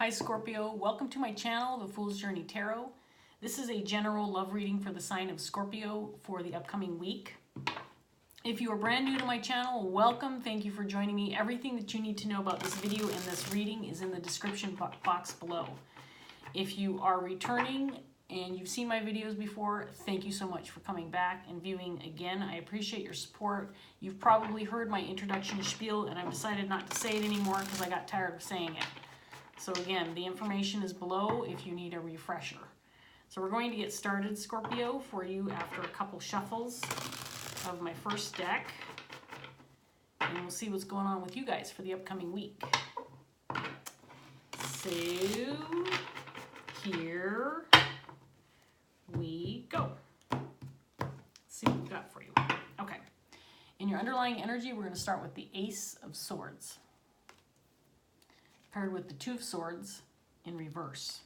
Hi Scorpio, welcome to my channel, The Fool's Journey Tarot. This is a general love reading for the sign of Scorpio for the upcoming week. If you are brand new to my channel, welcome. Thank you for joining me. Everything that you need to know about this video and this reading is in the description box below. If you are returning and you've seen my videos before, thank you so much for coming back and viewing again. I appreciate your support. You've probably heard my introduction spiel and I've decided not to say it anymore because I got tired of saying it. So again, the information is below if you need a refresher. So we're going to get started, Scorpio, for you after a couple shuffles of my first deck. And we'll see what's going on with you guys for the upcoming week. So here we go. Let's see what we've got for you. Okay. In your underlying energy, we're going to start with the Ace of Swords, paired with the Two of Swords in reverse.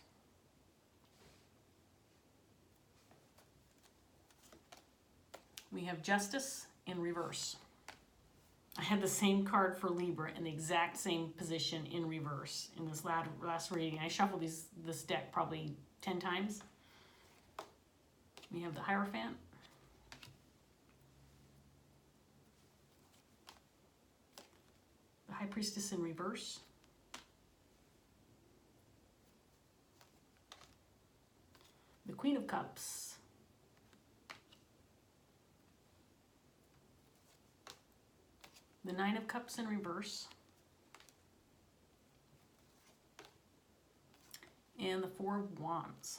We have Justice in reverse. I had the same card for Libra in the exact same position in reverse in this last reading. I shuffled this deck probably 10 times. We have the Hierophant. The High Priestess in reverse. The Queen of Cups. The Nine of Cups in reverse. And the Four of Wands.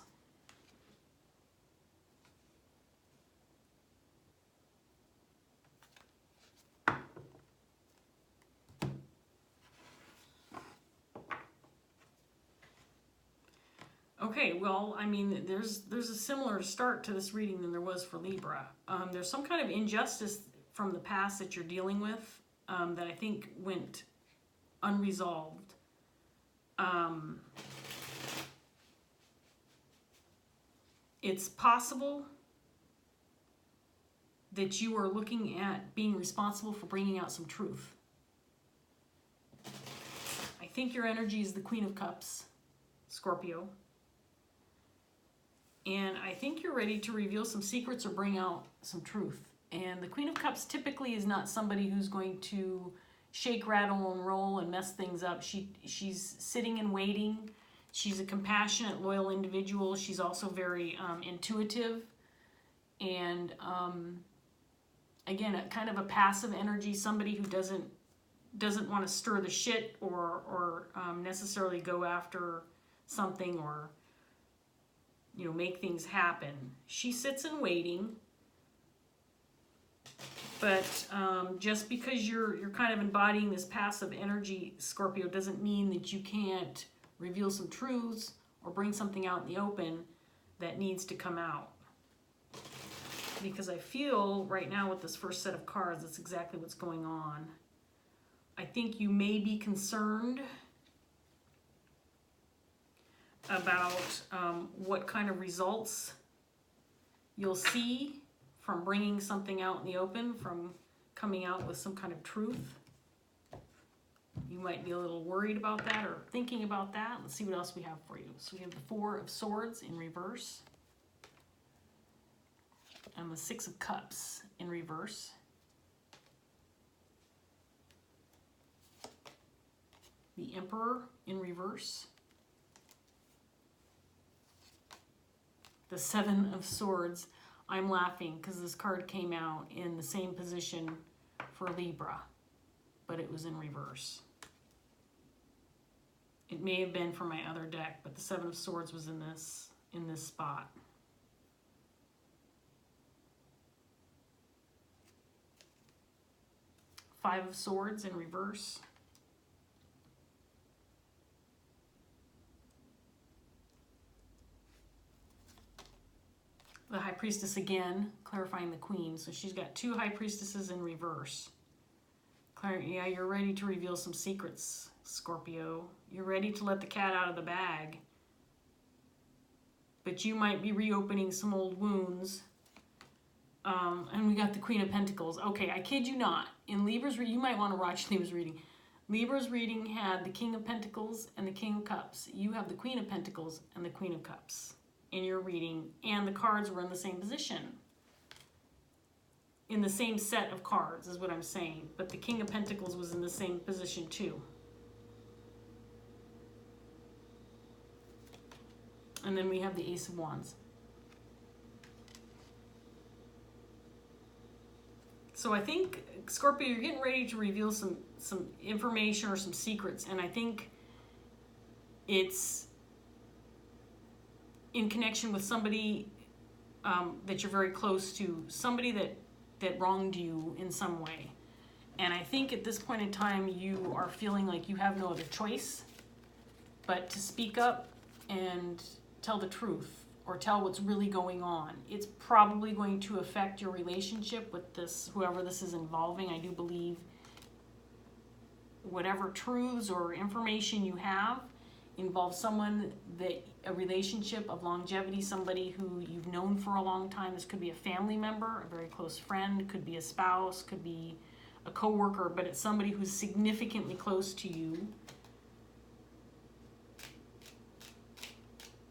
Okay, well, I mean, there's a similar start to this reading than there was for Libra. There's some kind of injustice from the past that you're dealing with that I think went unresolved. It's possible that you are looking at being responsible for bringing out some truth. I think your energy is the Queen of Cups, Scorpio. And I think you're ready to reveal some secrets or bring out some truth. And the Queen of Cups typically is not somebody who's going to shake, rattle, and roll and mess things up. She's sitting and waiting. She's a compassionate, loyal individual. She's also very intuitive. And again, a kind of a passive energy, somebody who doesn't want to stir the shit or necessarily go after something or make things happen. She sits in waiting, but just because you're kind of embodying this passive energy, Scorpio, doesn't mean that you can't reveal some truths or bring something out in the open that needs to come out. Because I feel right now with this first set of cards, that's exactly what's going on. I think you may be concerned about what kind of results you'll see from bringing something out in the open, from coming out with some kind of truth. You might be a little worried about that or thinking about that. Let's see what else we have for you. So we have the Four of Swords in reverse and the Six of Cups in reverse. The Emperor in reverse. The Seven of Swords. I'm laughing because this card came out in the same position for Libra, but it was in reverse. It may have been for my other deck, but the Seven of Swords was in this spot. Five of Swords in reverse. The High Priestess again, clarifying the Queen. So she's got two High Priestesses in reverse. Yeah, you're ready to reveal some secrets, Scorpio. You're ready to let the cat out of the bag. But you might be reopening some old wounds. And we got the Queen of Pentacles. Okay, I kid you not. In Libra's reading, you might want to watch Libra's reading. Libra's reading had the King of Pentacles and the King of Cups. You have the Queen of Pentacles and the Queen of Cups in your reading, and the cards were in the same position. In the same set of cards is what I'm saying, but the King of Pentacles was in the same position too. And then we have the Ace of Wands. So I think, Scorpio, you're getting ready to reveal some information or some secrets, and I think it's in connection with somebody that you're very close to, somebody that wronged you in some way. And I think at this point in time, you are feeling like you have no other choice but to speak up and tell the truth or tell what's really going on. It's probably going to affect your relationship with this, whoever this is involving. I do believe whatever truths or information you have involves someone that, a relationship of longevity, somebody who you've known for a long time. This could be a family member, a very close friend, could be a spouse, could be a coworker, but it's somebody who's significantly close to you.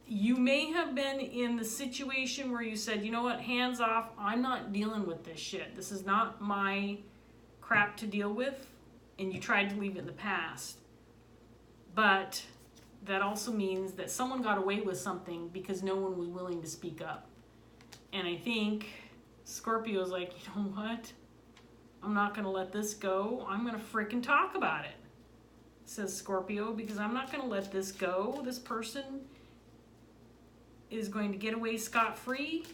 You may have been in the situation where you said, you know what, hands off, I'm not dealing with this shit. This is not my crap to deal with, and you tried to leave it in the past. But that also means that someone got away with something because no one was willing to speak up. And I think Scorpio's like, you know what? I'm not going to let this go. I'm going to frickin' talk about it, says Scorpio, because I'm not going to let this go. This person is going to get away scot-free?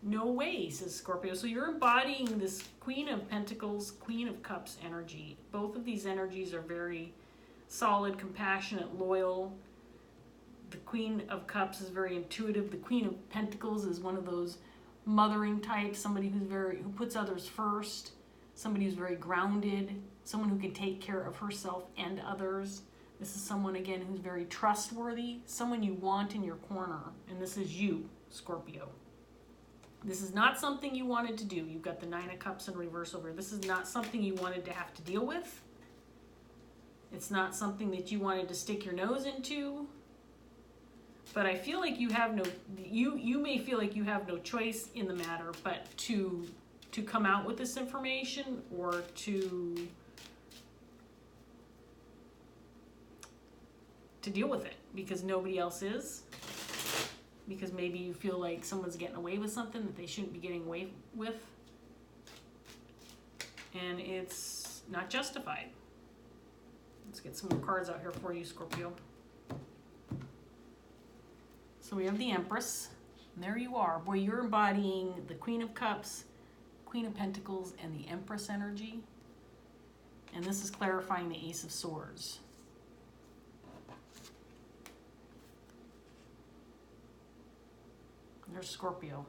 No way, says Scorpio. So you're embodying this Queen of Pentacles, Queen of Cups energy. Both of these energies are very solid, compassionate, loyal. The Queen of Cups is very intuitive. The Queen of Pentacles is one of those mothering types, somebody who puts others first, somebody who's very grounded, someone who can take care of herself and others. This is someone, again, who's very trustworthy, someone you want in your corner. And this is you, Scorpio. This is not something you wanted to do. You've got the Nine of Cups in reverse over. This is not something you wanted to have to deal with. It's not something that you wanted to stick your nose into. But I feel like you have you may feel like you have no choice in the matter, but to come out with this information or to deal with it, because nobody else is, because maybe you feel like someone's getting away with something that they shouldn't be getting away with, and it's not justified. Let's get some more cards out here for you, Scorpio. So we have the Empress, and there you are. Boy, you're embodying the Queen of Cups, Queen of Pentacles, and the Empress energy, and this is clarifying the Ace of Swords. There's Scorpio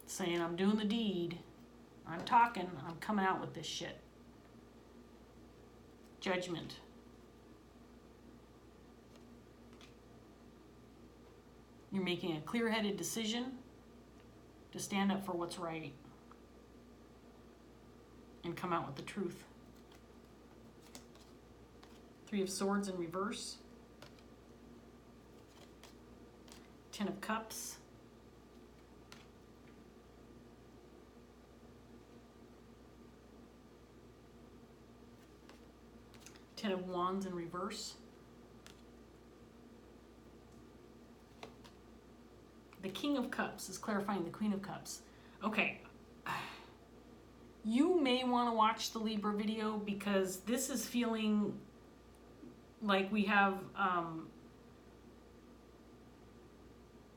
saying, I'm doing the deed, I'm talking, I'm coming out with this shit. Judgment. You're making a clear-headed decision to stand up for what's right and come out with the truth. Three of Swords in reverse. Ten of Cups. Ten of Wands in reverse. The King of Cups is clarifying the Queen of Cups. Okay. You may want to watch the Libra video, because this is feeling like we have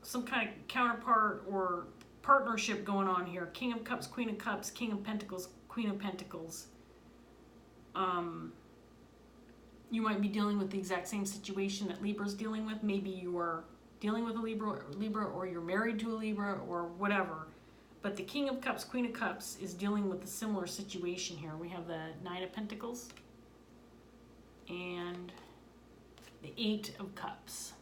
some kind of counterpart or partnership going on here. King of Cups, Queen of Cups, King of Pentacles, Queen of Pentacles. You might be dealing with the exact same situation that Libra's dealing with. Maybe you are dealing with a Libra, or you're married to a Libra, or whatever. But the King of Cups, Queen of Cups is dealing with a similar situation here. We have the Nine of Pentacles and the Eight of Cups.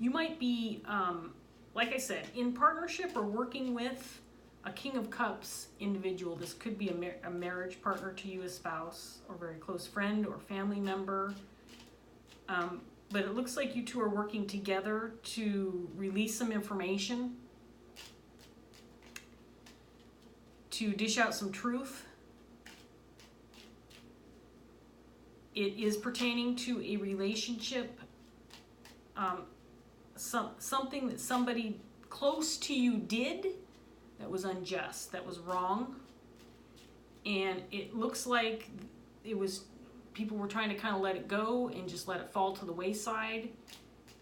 You might be, like I said, in partnership or working with a King of Cups individual. This could be a marriage partner to you, a spouse, or very close friend or family member. But it looks like you two are working together to release some information, to dish out some truth. It is pertaining to a relationship, something that somebody close to you did that was unjust, that was wrong. And it looks like it was, people were trying to kind of let it go and just let it fall to the wayside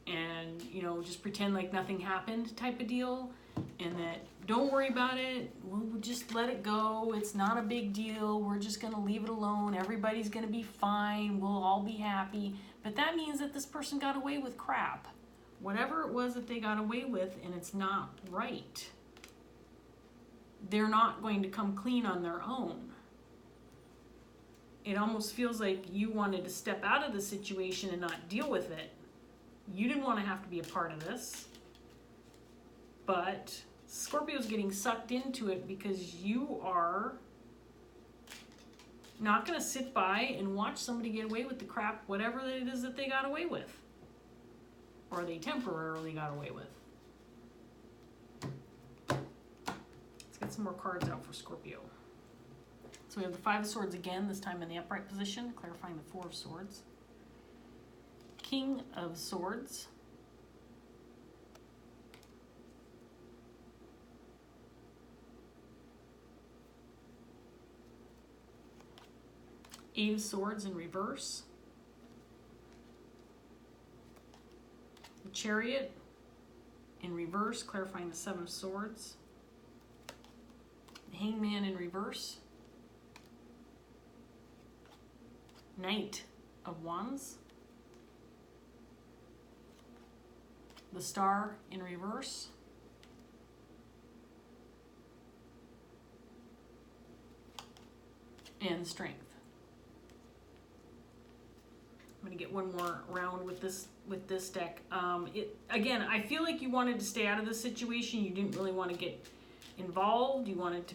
and, you know, just pretend like nothing happened type of deal. And that, don't worry about it, we'll just let it go, it's not a big deal, we're just going to leave it alone, everybody's going to be fine, we'll all be happy. But that means that this person got away with crap. Whatever it was that they got away with, and it's not right. They're not going to come clean on their own. It almost feels like you wanted to step out of the situation and not deal with it. You didn't want to have to be a part of this. But Scorpio's getting sucked into it because you are not going to sit by and watch somebody get away with the crap, whatever it is that they got away with. Or they temporarily got away with. Let's get some more cards out for Scorpio. So we have the Five of Swords again, this time in the upright position, clarifying the Four of Swords. King of Swords. Eight of Swords in reverse. The Chariot in reverse, clarifying the Seven of Swords. The Hangman in reverse. Knight of Wands. The Star in reverse. And Strength. I'm going to get one more round with this deck. Again, I feel like you wanted to stay out of this situation. You didn't really want to get involved. You wanted to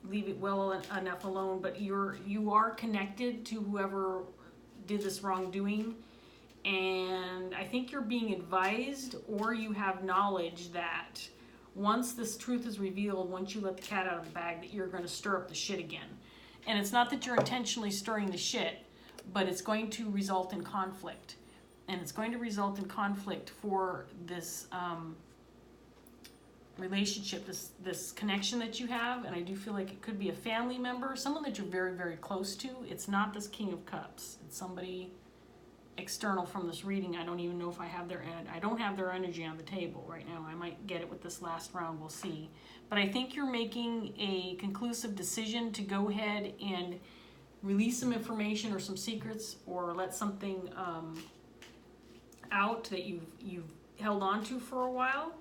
leave it well enough alone, but you are connected to whoever did this wrongdoing, and I think you're being advised, or you have knowledge that once this truth is revealed, once you let the cat out of the bag, that you're going to stir up the shit again. And it's not that you're intentionally stirring the shit, but it's going to result in conflict. And it's going to result in conflict for this relationship, this connection that you have. And I do feel like it could be a family member, someone that you're very, very close to. It's not this King of Cups. It's somebody external from this reading. I don't even know if I don't have their energy on the table right now. I might get it with this last round. We'll see. But I think you're making a conclusive decision to go ahead and release some information or some secrets, or let something out that you've held on to for a while.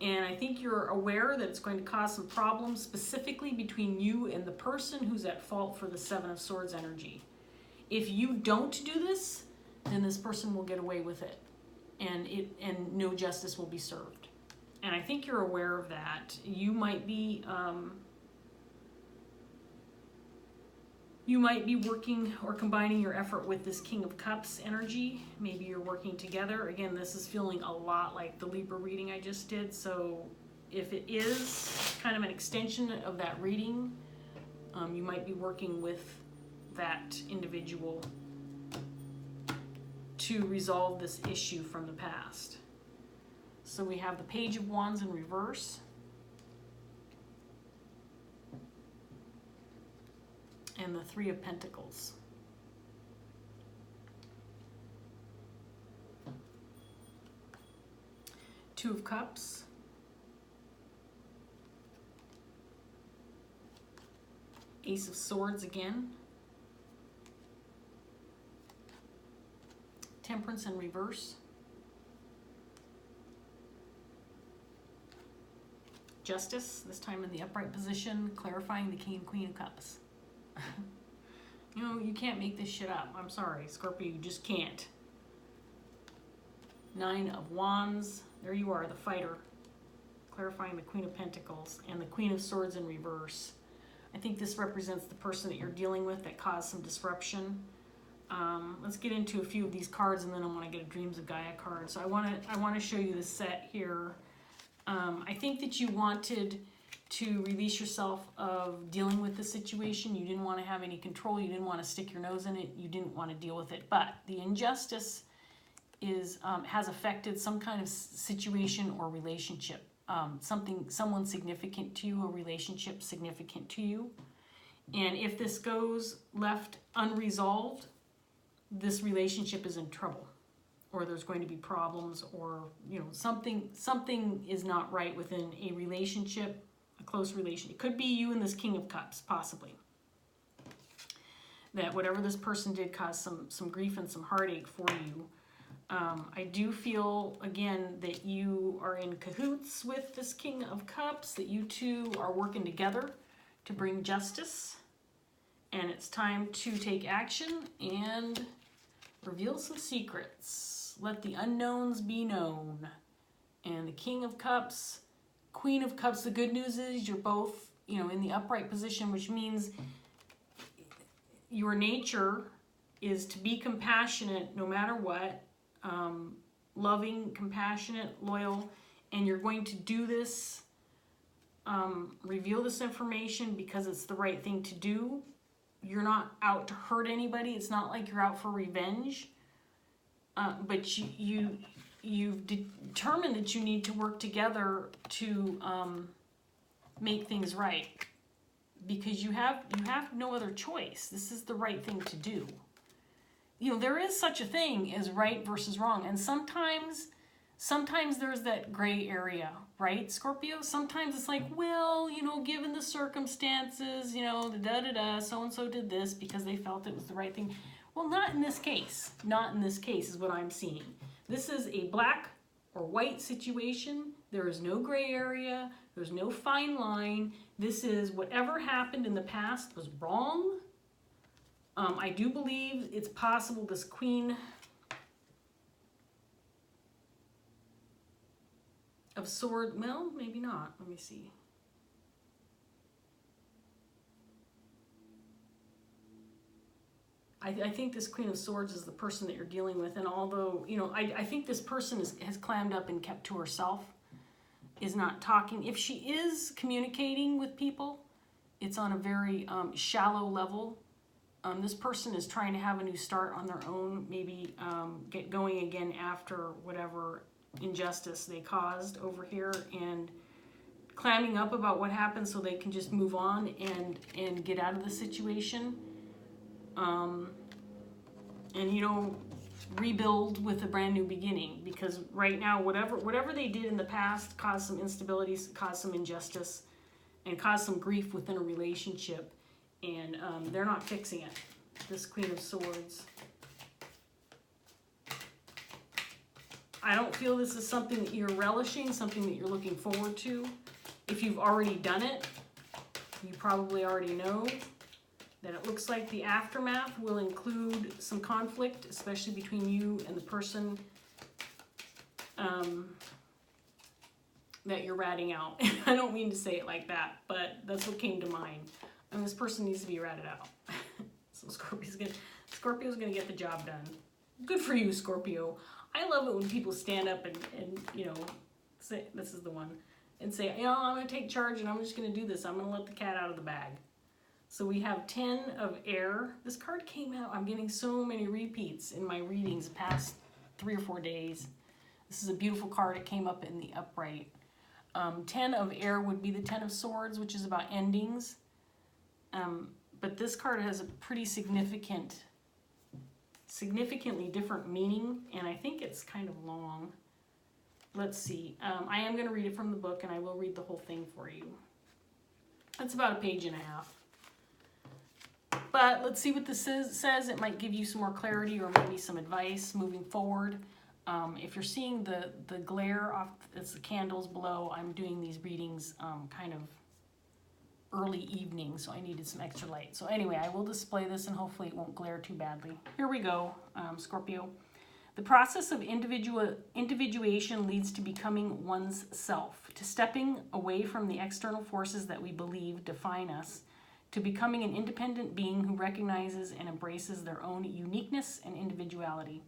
And I think you're aware that it's going to cause some problems, specifically between you and the person who's at fault for the Seven of Swords energy. If you don't do this, then this person will get away with it, and no justice will be served. And I think you're aware of that. You might be working or combining your effort with this King of Cups energy. Maybe you're working together. Again, this is feeling a lot like the Libra reading I just did. So if it is kind of an extension of that reading, you might be working with that individual to resolve this issue from the past. So we have the Page of Wands in reverse. And the Three of Pentacles. Two of Cups. Ace of Swords again. Temperance in reverse. Justice, this time in the upright position, clarifying the King and Queen of Cups. You know, you can't make this shit up. I'm sorry, Scorpio, you just can't. Nine of Wands. There you are, the fighter. Clarifying the Queen of Pentacles and the Queen of Swords in reverse. I think this represents the person that you're dealing with that caused some disruption. Let's get into a few of these cards, and then I want to get a Dreams of Gaia card. So I want to show you the set here. I think that you wanted to release yourself of dealing with the situation. You didn't want to have any control. You didn't want to stick your nose in it. You didn't want to deal with it. But the injustice is has affected some kind of situation or relationship. Someone significant to you, a relationship significant to you. And if this goes left unresolved, this relationship is in trouble, or there's going to be problems, or something is not right within a relationship, a close relationship. It could be you and this King of Cups, possibly. That whatever this person did caused some grief and some heartache for you. I do feel, again, that you are in cahoots with this King of Cups, that you two are working together to bring justice. And it's time to take action and reveal some secrets. Let the unknowns be known. And the King of Cups, Queen of Cups, the good news is you're both, in the upright position, which means your nature is to be compassionate no matter what. Loving, compassionate, loyal, and you're going to do this, reveal this information because it's the right thing to do. You're not out to hurt anybody. It's not like you're out for revenge, but you've determined that you need to work together to make things right, because you have no other choice. This is the right thing to do. There is such a thing as right versus wrong. And sometimes there's that gray area, right, Scorpio? Sometimes it's like, well, given the circumstances, so-and-so did this because they felt it was the right thing. Well, not in this case. Not in this case is what I'm seeing. This is a black or white situation. There is no gray area. There's no fine line. This is whatever happened in the past was wrong. I do believe it's possible this Queen of Swords, well, maybe not. Let me see. I think this Queen of Swords is the person that you're dealing with. And although, I think this person has clammed up and kept to herself, is not talking. If she is communicating with people, it's on a very shallow level. This person is trying to have a new start on their own, maybe get going again after whatever injustice they caused over here, and clamming up about what happened so they can just move on and get out of the situation. And rebuild with a brand new beginning, because right now whatever they did in the past caused some instabilities, caused some injustice, and caused some grief within a relationship. And they're not fixing it. This Queen of Swords. I don't feel this is something that you're relishing, something that you're looking forward to. If you've already done it, you probably already know that it looks like the aftermath will include some conflict, especially between you and the person that you're ratting out. I don't mean to say it like that, but that's what came to mind. And this person needs to be ratted out. So Scorpio's gonna get the job done. Good for you, Scorpio. I love it when people stand up and say, this is the one, and say, I'm gonna take charge and I'm just gonna do this. I'm gonna let the cat out of the bag. So we have 10 of air. This card came out. I'm getting so many repeats in my readings the past 3 or 4 days. This is a beautiful card. It came up in the upright. 10 of air would be the 10 of Swords, which is about endings. But this card has a pretty significantly different meaning, and I think it's kind of long. Let's see. I am going to read it from the book, and I will read the whole thing for you. That's about a page and a half. But let's see what this says. It might give you some more clarity or maybe some advice moving forward. If you're seeing the glare off, it's the candles below. I'm doing these readings kind of early evening, so I needed some extra light. So anyway, I will display this and hopefully it won't glare too badly. Here we go, Scorpio. The process of individuation leads to becoming one's self, to stepping away from the external forces that we believe define us, to becoming an independent being who recognizes and embraces their own uniqueness and individuality.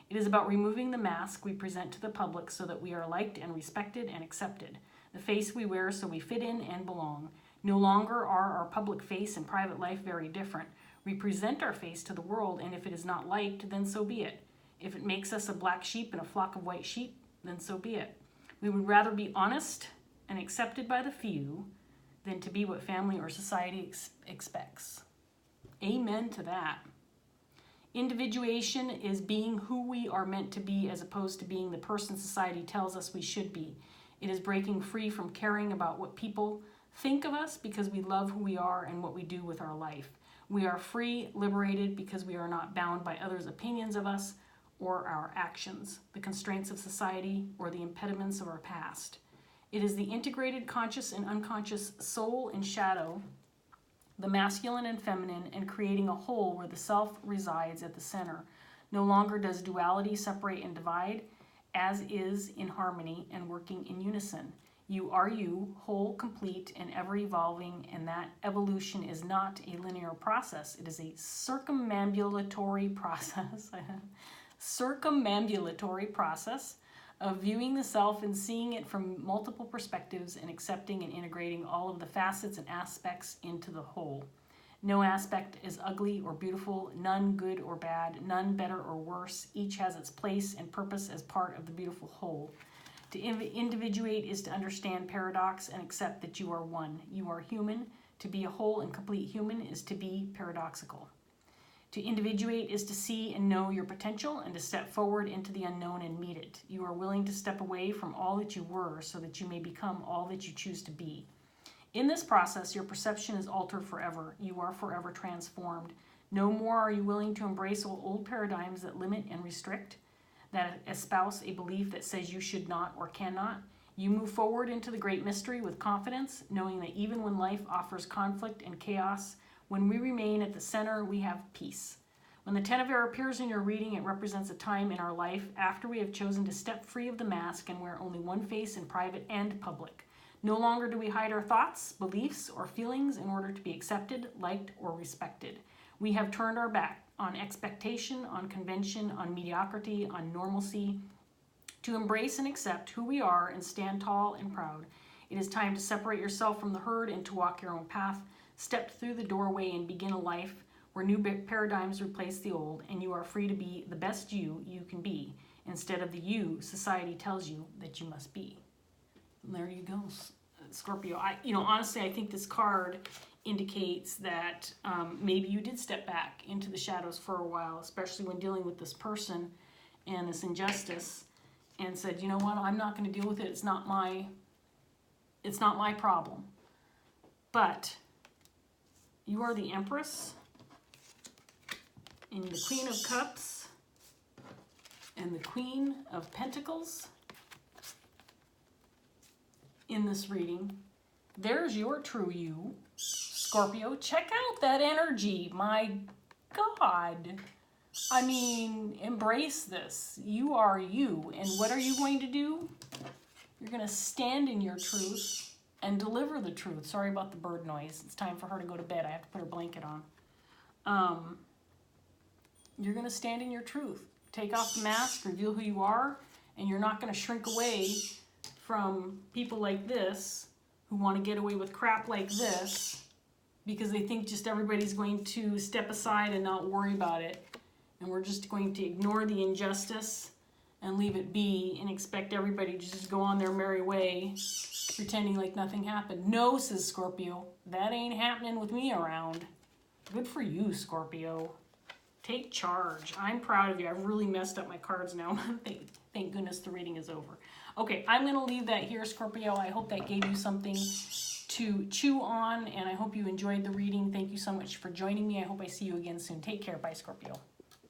It is about removing the mask we present to the public so that we are liked and respected and accepted, the face we wear so we fit in and belong. No longer are our public face and private life very different. We present our face to the world, and if it is not liked, then so be it. If it makes us a black sheep in a flock of white sheep, then so be it. We would rather be honest and accepted by the few than to be what family or society expects. Amen to that. Individuation is being who we are meant to be as opposed to being the person society tells us we should be. It is breaking free from caring about what people think of us because we love who we are and what we do with our life. We are free, liberated, because we are not bound by others' opinions of us or our actions, the constraints of society, or the impediments of our past. It is the integrated conscious and unconscious soul and shadow, the masculine and feminine, and creating a whole where the self resides at the center. No longer does duality separate and divide, as is in harmony and working in unison. You are you, whole, complete, and ever evolving, and that evolution is not a linear process. It is a circumambulatory process. Circumambulatory process of viewing the self and seeing it from multiple perspectives and accepting and integrating all of the facets and aspects into the whole. No aspect is ugly or beautiful, none good or bad, none better or worse. Each has its place and purpose as part of the beautiful whole. To individuate is to understand paradox and accept that you are one. You are human. To be a whole and complete human is to be paradoxical. To individuate is to see and know your potential and to step forward into the unknown and meet it. You are willing to step away from all that you were so that you may become all that you choose to be. In this process, your perception is altered forever. You are forever transformed. No more are you willing to embrace old paradigms that limit and restrict, that espouse a belief that says you should not or cannot. You move forward into the great mystery with confidence, knowing that even when life offers conflict and chaos, when we remain at the center, we have peace. When the Ten of Air appears in your reading, it represents a time in our life after we have chosen to step free of the mask and wear only one face in private and public. No longer do we hide our thoughts, beliefs, or feelings in order to be accepted, liked, or respected. We have turned our back on expectation, on convention, on mediocrity, on normalcy, to embrace and accept who we are and stand tall and proud. It is time to separate yourself from the herd and to walk your own path. Step through the doorway and begin a life where new paradigms replace the old, and you are free to be the best you can be, instead of the you society tells you that you must be. And there you go, Scorpio. Honestly, I think this card indicates that maybe you did step back into the shadows for a while, especially when dealing with this person and this injustice, and said, you know what, I'm not going to deal with it. It's not my problem. But you are the Empress and the Queen of Cups and the Queen of Pentacles in this reading. There's your true you, Scorpio. Check out that energy. My God. I mean, embrace this. You are you. And what are you going to do? You're going to stand in your truth and deliver the truth. Sorry about the bird noise. It's time for her to go to bed. I have to put her blanket on. You're going to stand in your truth. Take off the mask, reveal who you are, and you're not going to shrink away from people like this who want to get away with crap like this because they think just everybody's going to step aside and not worry about it. And we're just going to ignore the injustice and leave it be and expect everybody to just go on their merry way, pretending like nothing happened. No, says Scorpio, that ain't happening with me around. Good for you, Scorpio. Take charge. I'm proud of you. I've really messed up my cards now. Thank goodness the reading is over. Okay, I'm going to leave that here, Scorpio. I hope that gave you something to chew on, and I hope you enjoyed the reading. Thank you so much for joining me. I hope I see you again soon. Take care. Bye, Scorpio.